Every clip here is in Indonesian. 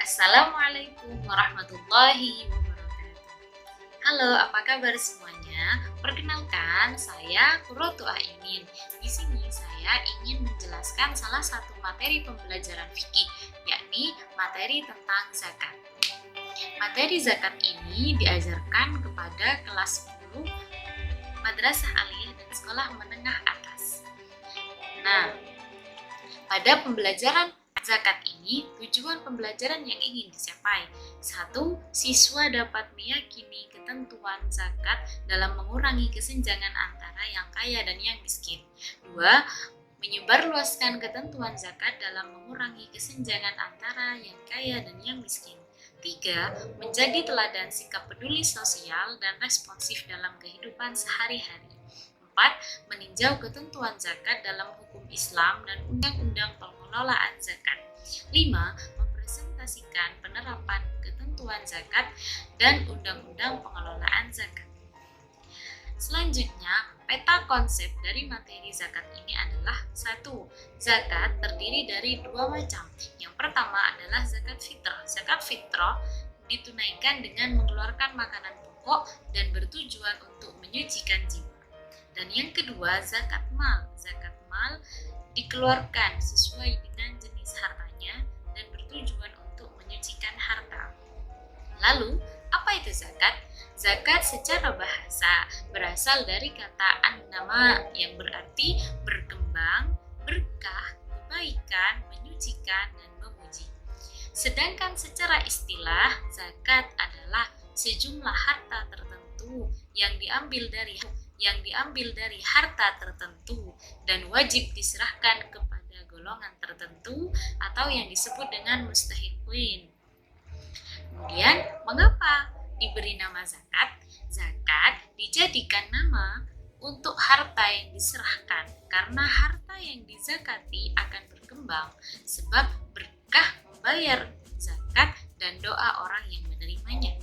Assalamualaikum warahmatullahi wabarakatuh. Halo, apa kabar semuanya? Perkenalkan, saya Qurratu A'yunin. Di sini saya ingin menjelaskan salah satu materi pembelajaran fikih, yakni materi tentang zakat. Materi zakat ini diajarkan kepada kelas 10 Madrasah Aliyah dan Sekolah Menengah Atas. Nah, pada pembelajaran zakat ini, tujuan pembelajaran yang ingin dicapai. 1. Siswa dapat meyakini ketentuan zakat dalam mengurangi kesenjangan antara yang kaya dan yang miskin. 2. Menyebarluaskan ketentuan zakat dalam mengurangi kesenjangan antara yang kaya dan yang miskin. 3. Menjadi teladan sikap peduli sosial dan responsif dalam kehidupan sehari-hari. 4. Meninjau ketentuan zakat dalam hukum Islam dan undang-undang pengelolaan zakat. 5. Mempresentasikan penerapan ketentuan zakat dan undang-undang pengelolaan zakat. Selanjutnya, peta konsep dari materi zakat ini adalah 1. Zakat terdiri dari 2 macam. Yang pertama adalah zakat fitrah. Zakat fitrah ditunaikan dengan mengeluarkan makanan pokok dan bertujuan untuk menyucikan jiwa. Dan yang kedua, zakat mal. Zakat mal dikeluarkan sesuai dengan jenis hartanya dan bertujuan untuk menyucikan harta. Lalu, apa itu zakat? Zakat secara bahasa berasal dari kata an-nama yang berarti berkembang, berkah, kebaikan, menyucikan, dan memuji. Sedangkan secara istilah, zakat adalah sejumlah harta tertentu yang diambil dari harta tertentu dan wajib diserahkan kepada golongan tertentu atau yang disebut dengan mustahiqin. Kemudian, mengapa diberi nama zakat? Zakat dijadikan nama untuk harta yang diserahkan karena harta yang dizakati akan berkembang sebab berkah membayar zakat dan doa orang yang menerimanya.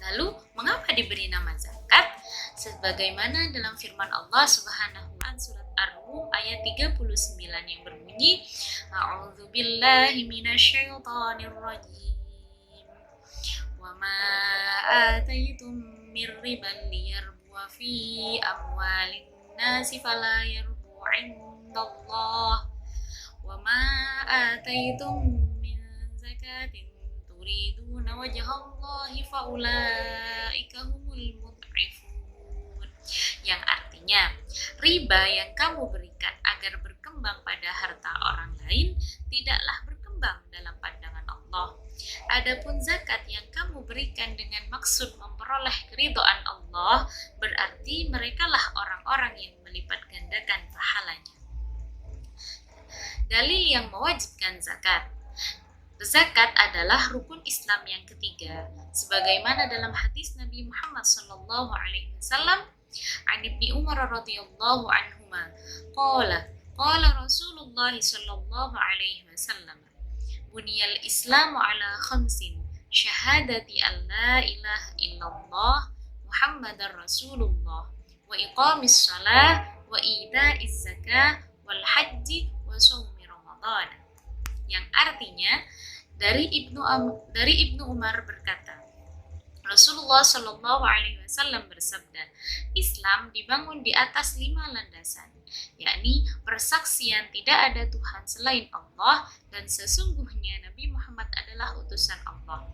Lalu, mengapa diberi nama zakat? Sebagaimana dalam firman Allah Subhanahu wa Ta'ala surat Ar-Rum ayat 39 yang berbunyi, A'udzubillahi minasyaitonir rajim. Wa ma ataitum mir riban liyarbuwa fi amwalin nasi fala yarbu 'indallah. Wa ma ataitum min zakatin turiduna wajhallahi faulaika humul mud'ifun. Yang artinya, riba yang kamu berikan agar berkembang pada harta orang lain tidaklah berkembang dalam pandangan Allah. Adapun zakat yang kamu berikan dengan maksud memperoleh keridhaan Allah, berarti merekalah orang-orang yang melipat gandakan pahalanya. Dalil yang mewajibkan zakat. Zakat adalah rukun Islam yang ketiga, sebagaimana dalam hadis Nabi Muhammad SAW an Ibni Umar radhiyallahu anhuma qala Rasulullah sallallahu alaihi wasallam buniyal Islamu ala khamsin syahadati an la ilaha illallah Muhammadar Rasulullah wa iqamis shalah wa ita'iz zakah wal haji wa shaumi Ramadan. Yang artinya dari Ibnu Umar berkata, Rasulullah Shallallahu Alaihi Wasallam bersabda, Islam dibangun di atas 5 landasan, yakni persaksian tidak ada Tuhan selain Allah dan sesungguhnya Nabi Muhammad adalah utusan Allah,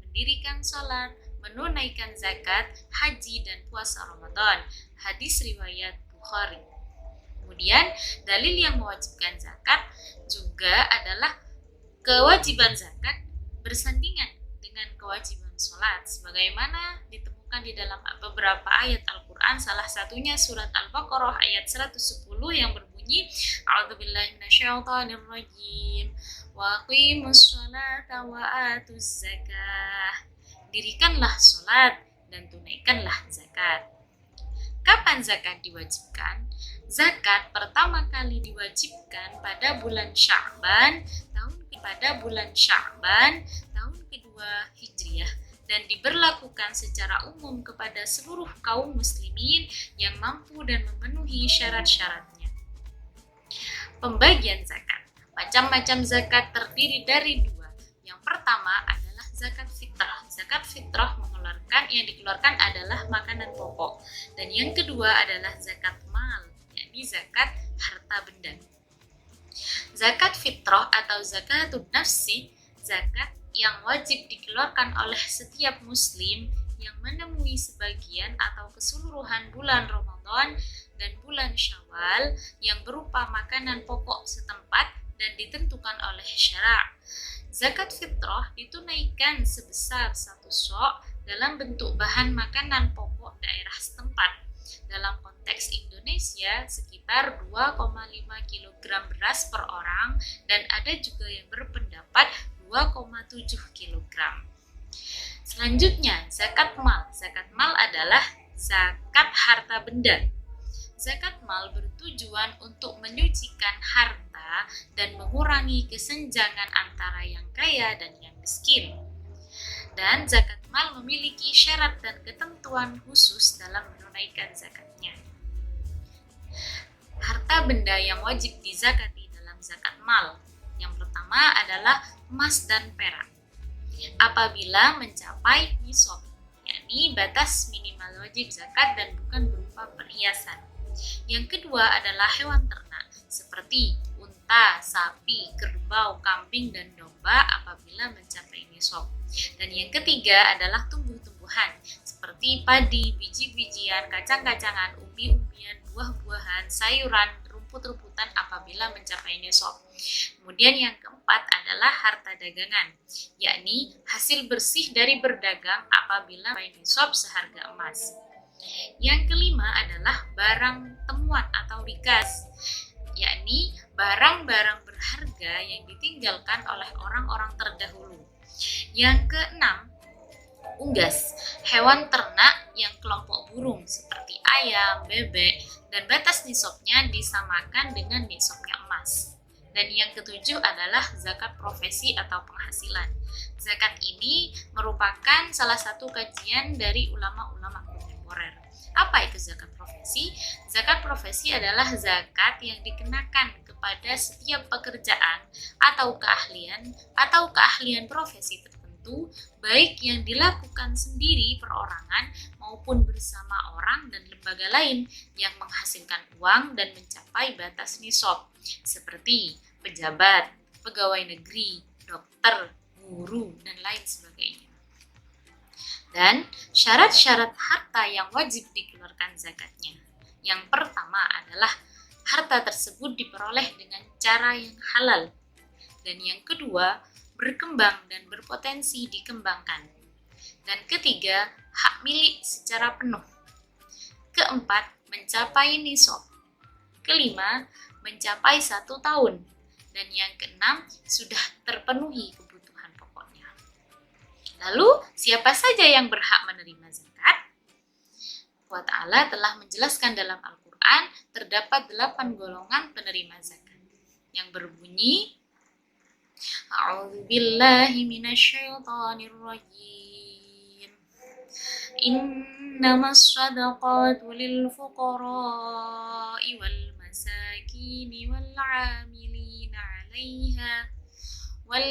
mendirikan salat, menunaikan zakat, haji dan puasa Ramadan. Hadis riwayat Bukhari. Kemudian dalil yang mewajibkan zakat juga adalah kewajiban zakat bersandingan dengan kewajiban sholat, sebagaimana ditemukan di dalam beberapa ayat Al-Quran, salah satunya surat Al-Baqarah ayat 110 yang berbunyi, A'udzubillahi minasyaitonir rajim, wa aqimus sholata wa atuz zakah. Dirikanlah sholat dan tunaikanlah zakat. Kapan zakat diwajibkan? Zakat pertama kali diwajibkan pada bulan Sya'ban tahun kedua Hijriah dan diberlakukan secara umum kepada seluruh kaum muslimin yang mampu dan memenuhi syarat-syaratnya. Pembagian zakat. Macam-macam zakat terdiri dari 2. Yang pertama adalah zakat fitrah. Zakat fitrah yang dikeluarkan adalah makanan pokok. Dan yang kedua adalah zakat mal, yakni zakat harta benda. Zakat fitrah atau zakatun nafsi, zakat yang wajib dikeluarkan oleh setiap muslim yang menemui sebagian atau keseluruhan bulan Ramadan dan bulan Syawal yang berupa makanan pokok setempat dan ditentukan oleh syara'. Zakat fitrah ditunaikan sebesar 1 sok dalam bentuk bahan makanan pokok daerah setempat. Dalam konteks Indonesia sekitar 2,5 kg beras per orang dan ada juga yang berpendapat 2,7 kg. Selanjutnya, zakat mal. Zakat mal adalah zakat harta benda. Zakat mal bertujuan untuk menyucikan harta dan mengurangi kesenjangan antara yang kaya dan yang miskin. Dan zakat mal memiliki syarat dan ketentuan khusus dalam menunaikan zakatnya. Harta benda yang wajib dizakati dalam zakat mal. Yang pertama adalah emas dan perak. Apabila mencapai nisab, yakni batas minimal wajib zakat dan bukan berupa perhiasan. Yang kedua adalah hewan ternak seperti unta, sapi, kerbau, kambing, dan domba apabila mencapai nisab. Dan yang ketiga adalah tumbuh-tumbuhan seperti padi, biji-bijian, kacang-kacangan, umbi-umbian, buah-buahan, sayuran, rumput-rumputan apabila mencapai nisab. Kemudian yang keempat adalah harta dagangan, yakni hasil bersih dari berdagang apabila mencapai nisab seharga emas. Yang kelima adalah barang temuan atau rikas, yakni barang-barang berharga yang ditinggalkan oleh orang-orang terdahulu. Yang keenam, unggas, hewan ternak yang kelompok burung seperti ayam, bebek, dan batas nisabnya disamakan dengan nisabnya emas. Dan yang ketujuh adalah zakat profesi atau penghasilan. Zakat ini merupakan salah satu kajian dari ulama-ulama kontemporer. Apa itu zakat profesi? Zakat profesi adalah zakat yang dikenakan kepada setiap pekerjaan atau keahlian profesi tertentu, baik yang dilakukan sendiri perorangan maupun bersama orang dan lembaga lain yang menghasilkan uang dan mencapai batas nisab, seperti pejabat, pegawai negeri, dokter, guru, dan lain sebagainya. Dan syarat-syarat harta yang wajib dikeluarkan zakatnya. Yang pertama adalah harta tersebut diperoleh dengan cara yang halal. Dan yang kedua, berkembang dan berpotensi dikembangkan. Dan ketiga, hak milik secara penuh. Keempat, mencapai nisab. Kelima, mencapai 1 tahun. Dan yang keenam, sudah terpenuhi kebutuhan pokoknya. Lalu, siapa saja yang berhak menerima zakat? Allah Ta'ala telah menjelaskan dalam Al-Quran, terdapat 8 golongan penerima zakat. Yang berbunyi, A'udzu billahi minasyaitonir rajim. Innamas shadaqatu lil fuqara'i wal masakini wal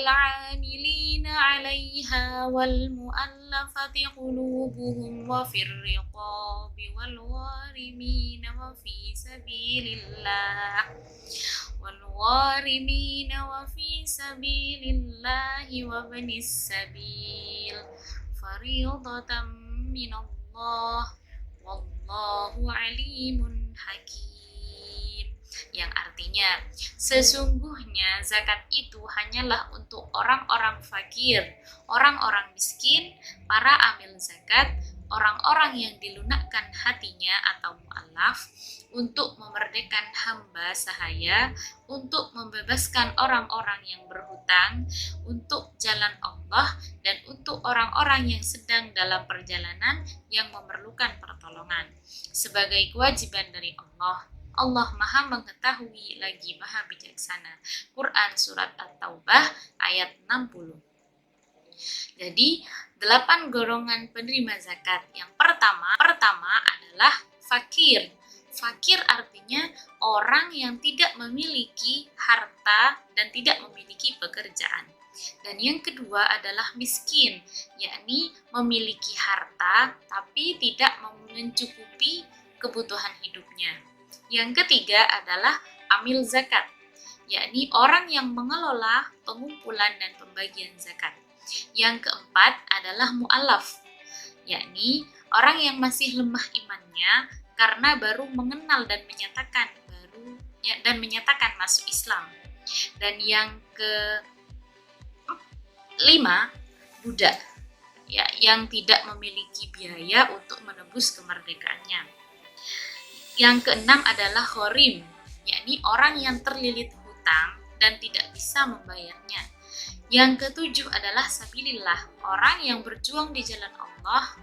'amilina 'alaiha wal mu'allafati qulubuhum wa fir riqabi wal gharimina wa fi sabilillah wa ibnis sabil fariidatan minallah wallahu alimun hakim. Yang artinya, sesungguhnya zakat itu hanyalah untuk orang-orang fakir, orang-orang miskin, para amil zakat, orang-orang yang dilunakkan hatinya atau mu'allaf, untuk memerdekakan hamba sahaya, untuk membebaskan orang-orang yang berhutang, untuk jalan Allah, dan untuk orang-orang yang sedang dalam perjalanan yang memerlukan pertolongan. Sebagai kewajiban dari Allah, Allah Maha Mengetahui lagi Maha Bijaksana. Quran Surat At-Taubah ayat 60. Jadi, 8 golongan penerima zakat. Yang pertama adalah fakir. Fakir artinya orang yang tidak memiliki harta dan tidak memiliki pekerjaan. Dan yang kedua adalah miskin, yakni memiliki harta tapi tidak mencukupi kebutuhan hidupnya. Yang ketiga adalah amil zakat, yakni orang yang mengelola pengumpulan dan pembagian zakat. Yang keempat adalah mu'alaf, yakni orang yang masih lemah imannya karena baru mengenal dan menyatakan masuk Islam. Dan yang kelima, budak, ya, yang tidak memiliki biaya untuk menebus kemerdekaannya. Yang keenam adalah gharim, yakni orang yang terlilit hutang dan tidak bisa membayarnya. Yang ketujuh adalah sabilillah, orang yang berjuang di jalan Allah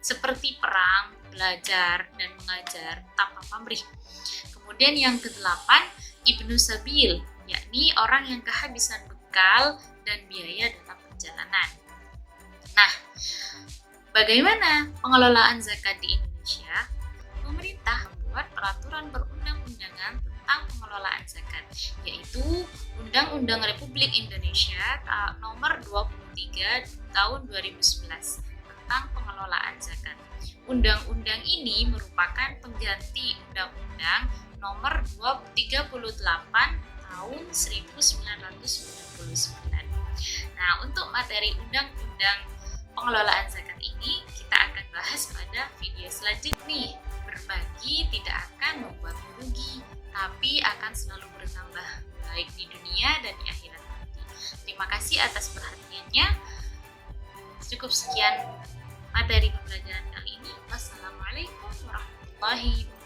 seperti perang, belajar, dan mengajar tanpa pamrih. Kemudian yang kedelapan, ibnu sabil, yakni orang yang kehabisan bekal dan biaya dalam perjalanan. Nah, bagaimana pengelolaan zakat di Indonesia? Pemerintah membuat peraturan perundang-undangan tentang pengelolaan zakat, yaitu Undang-Undang Republik Indonesia Nomor 23 Tahun 2011 tentang pengelolaan zakat. Undang-undang ini merupakan pengganti Undang-Undang Nomor 38 Tahun 1999. Nah, untuk materi undang-undang pengelolaan zakat ini kita akan bahas pada video selanjutnya. Berbagi tidak akan membuat rugi, tapi akan selalu bertambah baik di dunia dan di akhirat nanti. Terima kasih atas perhatiannya. Cukup sekian materi pembelajaran kali ini. Wassalamualaikum warahmatullahi wabarakatuh.